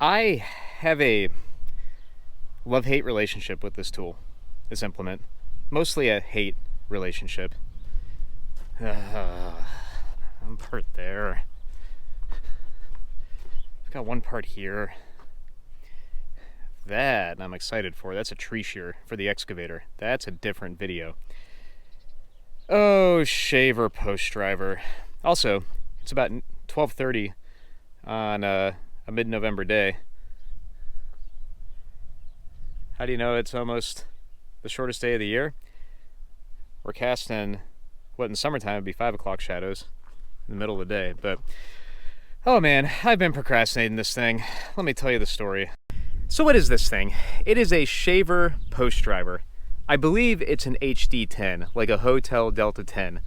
I have a love-hate relationship with this tool, this implement. Mostly a hate relationship. One part there. I've got one part here. That I'm excited for. That's a tree shear for the excavator. That's a different video. Oh, shaver post driver. Also, it's about 12:30 on a mid-November day. How do you know it's almost the shortest day of the year? We're casting what in summertime would be 5 o'clock shadows in the middle of the day. But oh man, I've been procrastinating this thing. Let me tell you the story. So what is this thing? It is a shaver post driver. I believe it's an HD-10, like a Hotel Delta 10.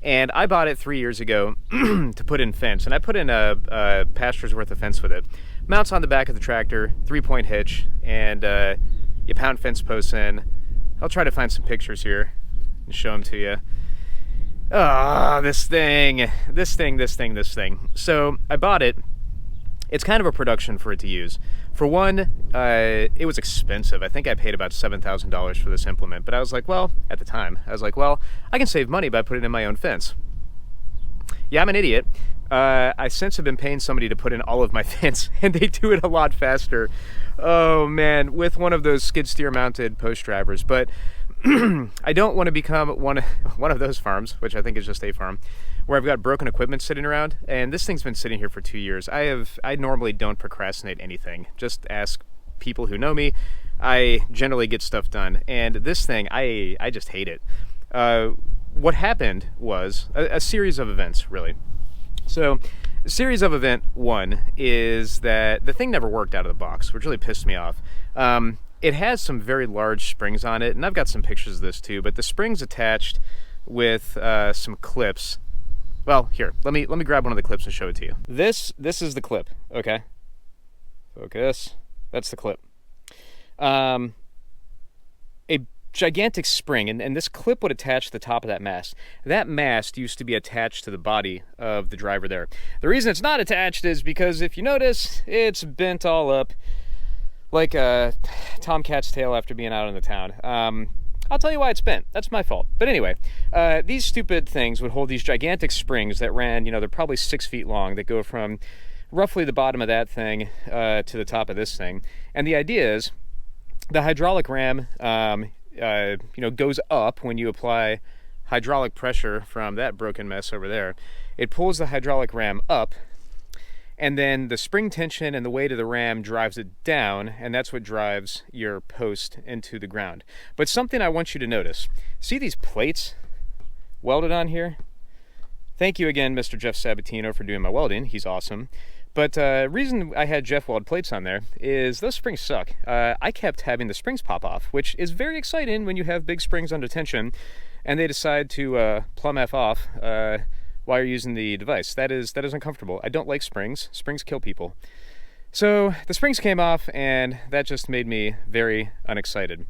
And I bought it 3 years ago to put in fence. And I put in a pasture's worth of fence with it. Mounts on the back of the tractor, 3-point hitch, and you pound fence posts in. I'll try to find some pictures here and show them to you. This thing. So I bought it. It's kind of a production for it to use. For one, it was expensive. I think I paid about $7,000 for this implement, but I was like, well, at the time, I was like, well, I can save money by putting in my own fence. Yeah, I'm an idiot. I since have been paying somebody to put in all of my fence, and they do it a lot faster. Oh man, with one of those skid steer mounted post drivers. But I don't want to become one of those farms, which I think is just a farm, where I've got broken equipment sitting around, and this thing's been sitting here for 2 years. I normally don't procrastinate anything. Just ask people who know me. I generally get stuff done, and this thing, I just hate it. What happened was a series of events, really. So, the series of event one is that the thing never worked out of the box, which really pissed me off. It has some very large springs on it, and I've got some pictures of this too, but the springs attached with some clips. Well, here, let me grab one of the clips and show it to you. This is the clip, okay? Focus. That's the clip. A gigantic spring, and this clip would attach to the top of that mast. That mast used to be attached to the body of the driver there. The reason it's not attached is because, if you notice, it's bent all up like a tomcat's tail after being out in the town. I'll tell you why it's bent. That's my fault. But anyway, these stupid things would hold these gigantic springs that ran, they're probably 6 feet long, that go from roughly the bottom of that thing to the top of this thing. And the idea is the hydraulic ram goes up when you apply hydraulic pressure from that broken mess over there. It pulls the hydraulic ram up, and then the spring tension and the weight of the ram drives it down, and that's what drives your post into the ground. But something I want you to notice. See these plates welded on here? Thank you again, Mr. Jeff Sabatino, for doing my welding. He's awesome. But reason I had Jeff weld plates on there is those springs suck. I kept having the springs pop off, which is very exciting when you have big springs under tension and they decide to plumb F off while you're using the device. That is uncomfortable. I don't like springs. Springs kill people. So the springs came off, and that just made me very unexcited.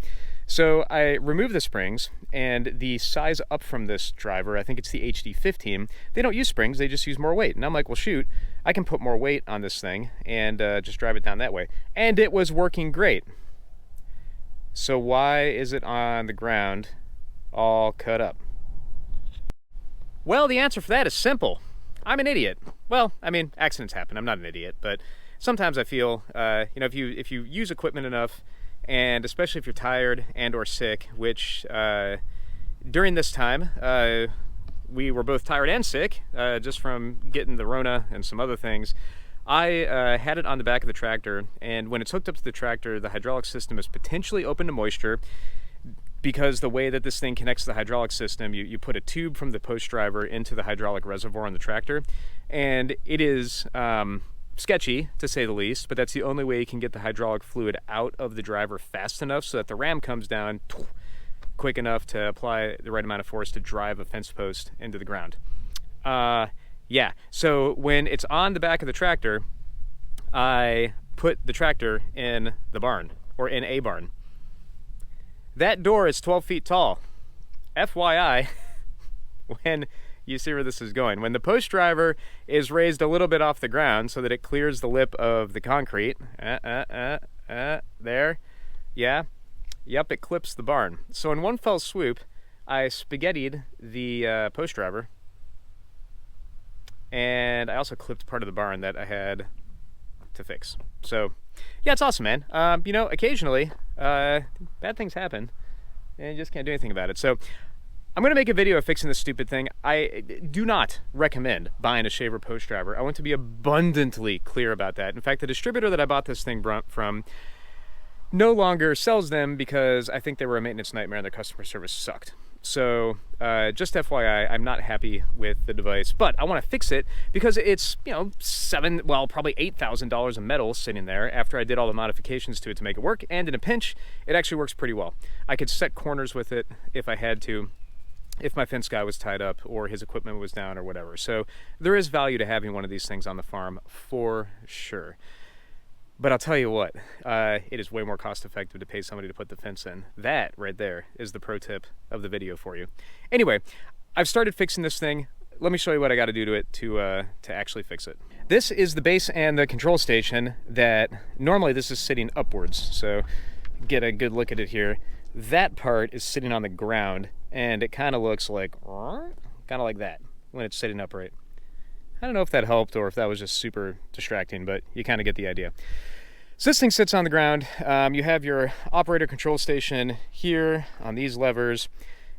So I removed the springs, and the size up from this driver, I think it's the HD-15, they don't use springs, they just use more weight. And I'm like, well shoot, I can put more weight on this thing and just drive it down that way. And it was working great. So why is it on the ground all cut up? Well, the answer for that is simple. I'm an idiot. Well, I mean, accidents happen. I'm not an idiot, but sometimes I feel, if you use equipment enough, and especially if you're tired and or sick, which during this time, we were both tired and sick, just from getting the Rona and some other things. I had it on the back of the tractor, and when it's hooked up to the tractor, the hydraulic system is potentially open to moisture, because the way that this thing connects to the hydraulic system, you put a tube from the post driver into the hydraulic reservoir on the tractor, and it is sketchy, to say the least, but that's the only way you can get the hydraulic fluid out of the driver fast enough so that the ram comes down quick enough to apply the right amount of force to drive a fence post into the ground. Yeah, so when it's on the back of the tractor, I put the tractor in the barn, or in a barn. That door is 12 feet tall. FYI, when you see where this is going. When the post driver is raised a little bit off the ground so that it clears the lip of the concrete, there, yeah, yep, it clips the barn. So in one fell swoop, I spaghettied the post driver, and I also clipped part of the barn that I had to fix. So yeah, it's awesome, man. You know, occasionally bad things happen and you just can't do anything about it. So I'm gonna make a video of fixing this stupid thing. I do not recommend buying a shaver post driver. I want to be abundantly clear about that. In fact, the distributor that I bought this thing from no longer sells them because I think they were a maintenance nightmare and their customer service sucked. So just FYI, I'm not happy with the device, but I want to fix it because it's, you know, probably $8,000 of metal sitting there after I did all the modifications to it to make it work. And in a pinch, it actually works pretty well. I could set corners with it if I had to, if my fence guy was tied up or his equipment was down or whatever. So there is value to having one of these things on the farm for sure. But I'll tell you what, it is way more cost effective to pay somebody to put the fence in. That right there is the pro tip of the video for you. Anyway, I've started fixing this thing. Let me show you what I got to do to it to actually fix it. This is the base and the control station that normally this is sitting upwards. So get a good look at it here. That part is sitting on the ground and it kind of looks like that when it's sitting upright. I don't know if that helped or if that was just super distracting, but you kind of get the idea. So this thing sits on the ground. You have your operator control station here on these levers,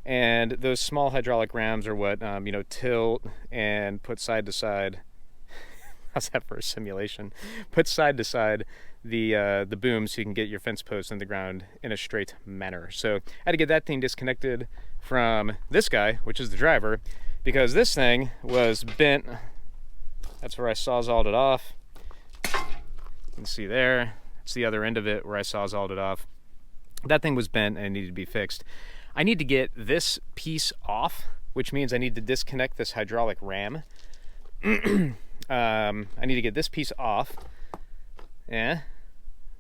and those small hydraulic rams are what, you know, tilt and put side to side. How's that for a simulation? Put side to side the boom so you can get your fence posts in the ground in a straight manner. So I had to get that thing disconnected from this guy, which is the driver, because this thing was bent. That's where I sawzalled it off. You can see there, it's the other end of it where I sawzalled it off. That thing was bent and it needed to be fixed. I need to get this piece off, which means I need to disconnect this hydraulic ram. I need to get this piece off. Yeah,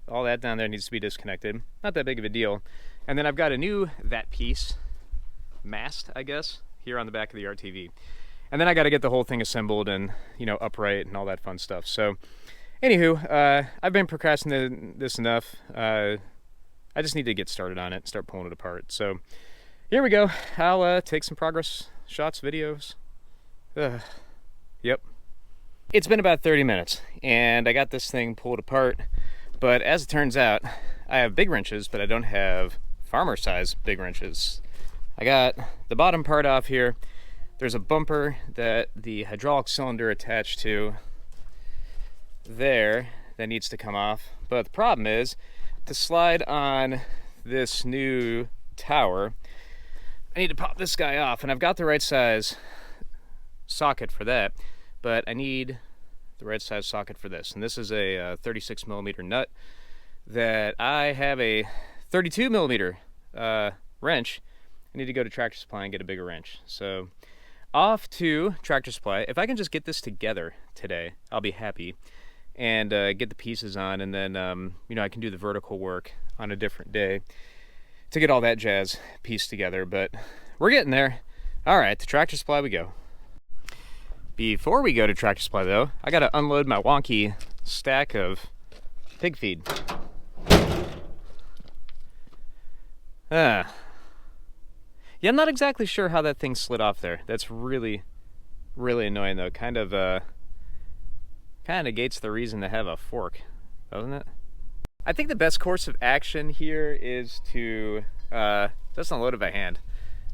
all that down there needs to be disconnected. Not that big of a deal. And then I've got a new that piece mast, I guess, here on the back of the RTV. And then I got to get the whole thing assembled and, you know, upright and all that fun stuff. So, anywho, I've been procrastinating this enough. I just need to get started on it and start pulling it apart. So, here we go. I'll take some progress shots, videos. Yep. It's been about 30 minutes, and I got this thing pulled apart. But as it turns out, I have big wrenches, but I don't have farmer-size big wrenches. I got the bottom part off here. There's a bumper that the hydraulic cylinder attached to there that needs to come off. But the problem is, to slide on this new tower, I need to pop this guy off. And I've got the right size socket for that, but I need the right size socket for this. And this is a 36 millimeter nut that I have a 32 millimeter wrench. I need to go to Tractor Supply and get a bigger wrench. So off to Tractor Supply. If I can just get this together today, I'll be happy, and get the pieces on, and then you know, I can do the vertical work on a different day to get all that jazz pieced together. But we're getting there. All right, to Tractor Supply we go. Before we go to Tractor Supply though, I gotta unload my wonky stack of pig feed. Yeah, I'm not exactly sure how that thing slid off there. That's really, really annoying though. Kind of negates the reason to have a fork, doesn't it? I think the best course of action here is to just unload it by hand.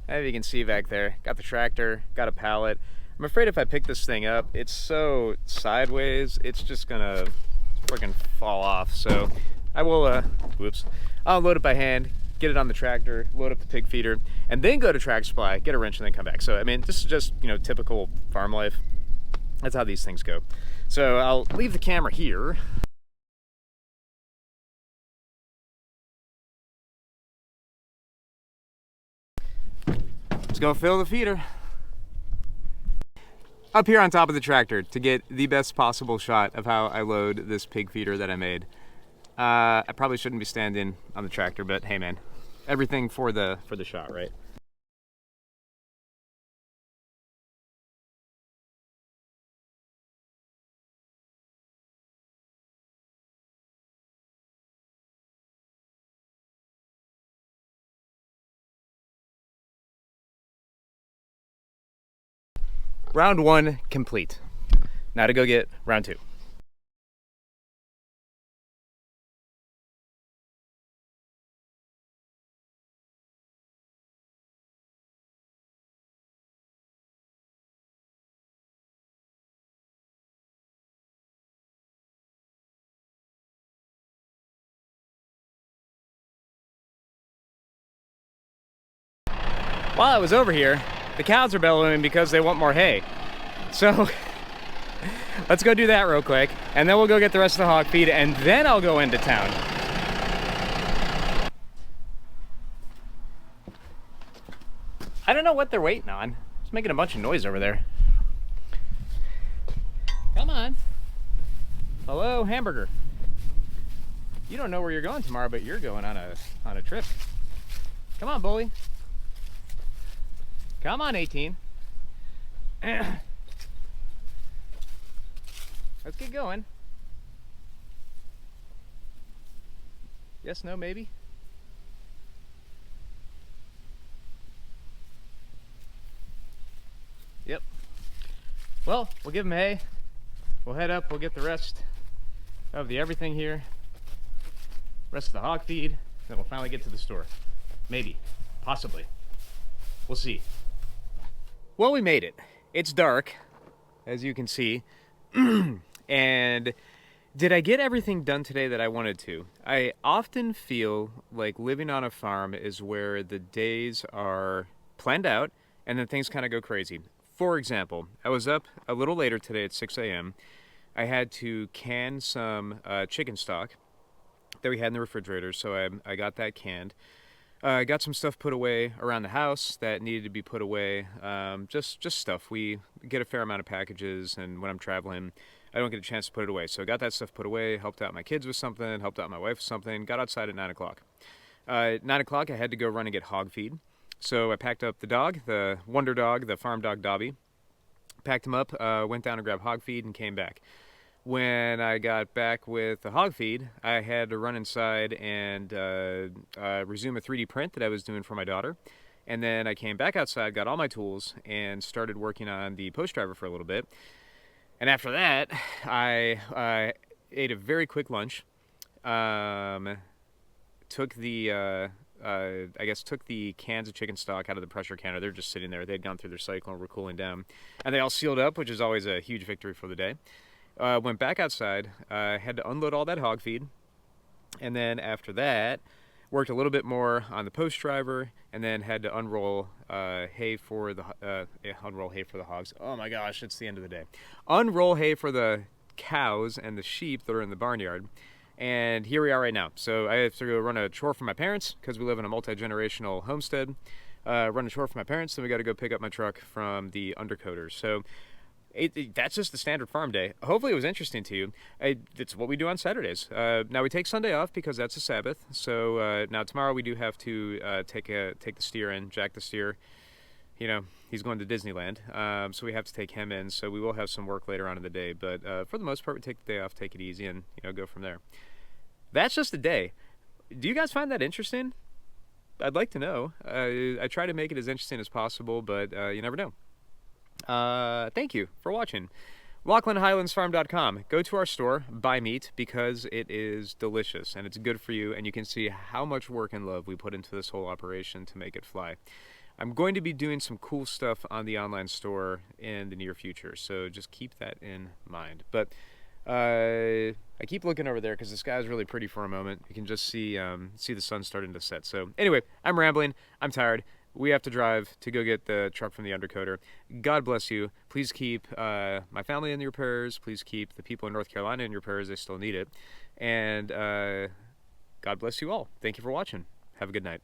As you can see back there, got the tractor, got a pallet. I'm afraid if I pick this thing up, it's so sideways, it's just gonna freaking fall off. So I will, I'll load it by hand, get it on the tractor, load up the pig feeder, and then go to Tractor Supply, get a wrench, and then come back. So, I mean, this is just, you know, typical farm life. That's how these things go. So I'll leave the camera here. Let's go fill the feeder. Up here on top of the tractor to get the best possible shot of how I load this pig feeder that I made. I probably shouldn't be standing on the tractor, but hey man, everything for the shot, right? Round 1 complete. Now to go get round 2. While I was over here, the cows are bellowing because they want more hay. So let's go do that real quick, and then we'll go get the rest of the hog feed, and then I'll go into town. I don't know what they're waiting on. It's making a bunch of noise over there. Come on. Hello, hamburger. You don't know where you're going tomorrow, but you're going on a trip. Come on, bully. Come on, 18. Let's get going. Yes, no, maybe? Yep. Well, we'll give him hay. We'll head up, we'll get the rest of the everything here. Rest of the hog feed. Then we'll finally get to the store. Maybe. Possibly. We'll see. Well, we made it. It's dark, as you can see. And did I get everything done today that I wanted to? I often feel like living on a farm is where the days are planned out and then things kind of go crazy. For example, I was up a little later today at 6 a.m. I had to can some chicken stock that we had in the refrigerator, so I got that canned. I got some stuff put away around the house that needed to be put away. Just stuff. We get a fair amount of packages, and when I'm traveling, I don't get a chance to put it away. So I got that stuff put away, helped out my kids with something, helped out my wife with something, got outside at 9 o'clock. 9 o'clock, I had to go run and get hog feed. So I packed up the dog, the wonder dog, the farm dog Dobby. Packed him up, went down and grabbed hog feed, and came back. When I got back with the hog feed, I had to run inside and resume a 3D print that I was doing for my daughter. And then I came back outside, got all my tools, and started working on the post driver for a little bit. And after that, I ate a very quick lunch. Took the took the cans of chicken stock out of the pressure canner. They're just sitting there. They'd gone through their cycle and were cooling down. And they all sealed up, which is always a huge victory for the day. Went back outside, had to unload all that hog feed, and then after that, worked a little bit more on the post driver, and then had to unroll hay for the hogs. Oh my gosh, it's the end of the day. Unroll hay for the cows and the sheep that are in the barnyard, and here we are right now. So I have to go run a chore for my parents because we live in a multi-generational homestead. Run a chore for my parents, then we got to go pick up my truck from the undercoaters. So. That's just the standard farm day. Hopefully it was interesting to you. It's what we do on Saturdays. Now we take Sunday off because that's a Sabbath. So now tomorrow we do have to take the steer in, Jack the steer. You know, he's going to Disneyland. So we have to take him in. So we will have some work later on in the day. But for the most part, we take the day off, take it easy, and go from there. That's just a day. Do you guys find that interesting? I'd like to know. I try to make it as interesting as possible, but you never know. Thank you for watching. LachlanHighlandsFarm.com. Go to our store, buy meat, because it is delicious and it's good for you, and you can see how much work and love we put into this whole operation to make it fly. I'm going to be doing some cool stuff on the online store in the near future, so just keep that in mind. But I keep looking over there because the sky is really pretty for a moment. You can just see the sun starting to set. So anyway, I'm rambling. I'm tired. We have to drive to go get the truck from the undercoater. God bless you. Please keep my family in your prayers. Please keep the people in North Carolina in your prayers. They still need it. And God bless you all. Thank you for watching. Have a good night.